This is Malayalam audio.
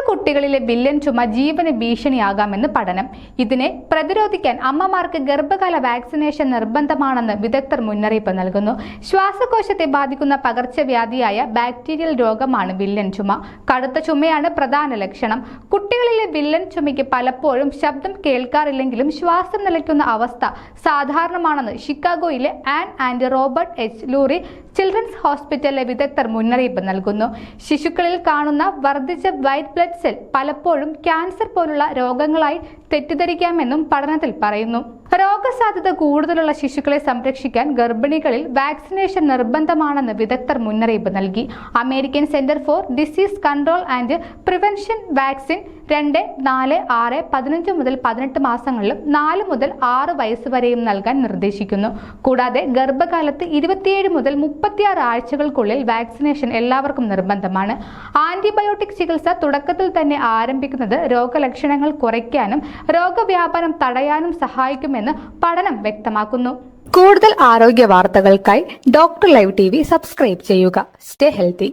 കുട്ടികളിലെ വില്ലൻ ചുമ ജീവന് ഭീഷണിയാകാമെന്ന് പഠനം. ഇതിനെ പ്രതിരോധിക്കാൻ അമ്മമാർക്ക് ഗർഭകാല വാക്സിനേഷൻ നിർബന്ധമാണെന്ന് വിദഗ്ധർ മുന്നറിയിപ്പ് നൽകുന്നു. ശ്വാസകോശത്തെ ബാധിക്കുന്ന പകർച്ചവ്യാധിയായ ബാക്ടീരിയൽ രോഗമാണ് വില്ലൻ ചുമ. കടുത്ത ചുമയാണ് പ്രധാന ലക്ഷണം. കുട്ടികളിലെ വില്ലൻ ചുമയ്ക്ക് പലപ്പോഴും ശബ്ദം കേൾക്കാറില്ലെങ്കിലും ശ്വാസം നിലയ്ക്കുന്ന അവസ്ഥ സാധാരണമാണെന്ന് ഷിക്കാഗോയിലെ Ann and Robert H Lurie children's ഹോസ്പിറ്റലിലെ വിദഗ്ധർ മുന്നറിയിപ്പ് നൽകുന്നു. ശിശുക്കളിൽ കാണുന്ന വർദ്ധിച്ച വൈറ്റ് ബ്ലഡ് സെൽ പലപ്പോഴും ക്യാൻസർ പോലുള്ള രോഗങ്ങളായി തെറ്റിദ്ധരിക്കാമെന്നും പഠനത്തിൽ പറയുന്നു. രോഗസാധ്യത കൂടുതലുള്ള ശിശുക്കളെ സംരക്ഷിക്കാൻ ഗർഭിണികളിൽ വാക്സിനേഷൻ നിർബന്ധമാണെന്ന് വിദഗ്ധർ മുന്നറിയിപ്പ് നൽകി. American centre for disease control and prevention vaccine 2, 4, 6, 15 മുതൽ 18 മാസങ്ങളിലും 4 മുതൽ 6 വയസ്സ് വരെയും നൽകാൻ നിർദ്ദേശിക്കുന്നു. കൂടാതെ ഗർഭകാലത്ത് 27 മുതൽ 36 ആഴ്ചകൾക്കുള്ളിൽ വാക്സിനേഷൻ എല്ലാവർക്കും നിർബന്ധമാണ്. ആന്റിബയോട്ടിക് ചികിത്സ തുടക്കത്തിൽ തന്നെ ആരംഭിക്കുന്നത് രോഗലക്ഷണങ്ങൾ കുറയ്ക്കാനും രോഗവ്യാപനം തടയാനും സഹായിക്കുമെന്ന് പഠനം വ്യക്തമാക്കുന്നു. കൂടുതൽ ആരോഗ്യ വാർത്തകൾക്കായി ഡോക്ടർ ലൈവ് TV സബ്സ്ക്രൈബ് ചെയ്യുക. Stay healthy.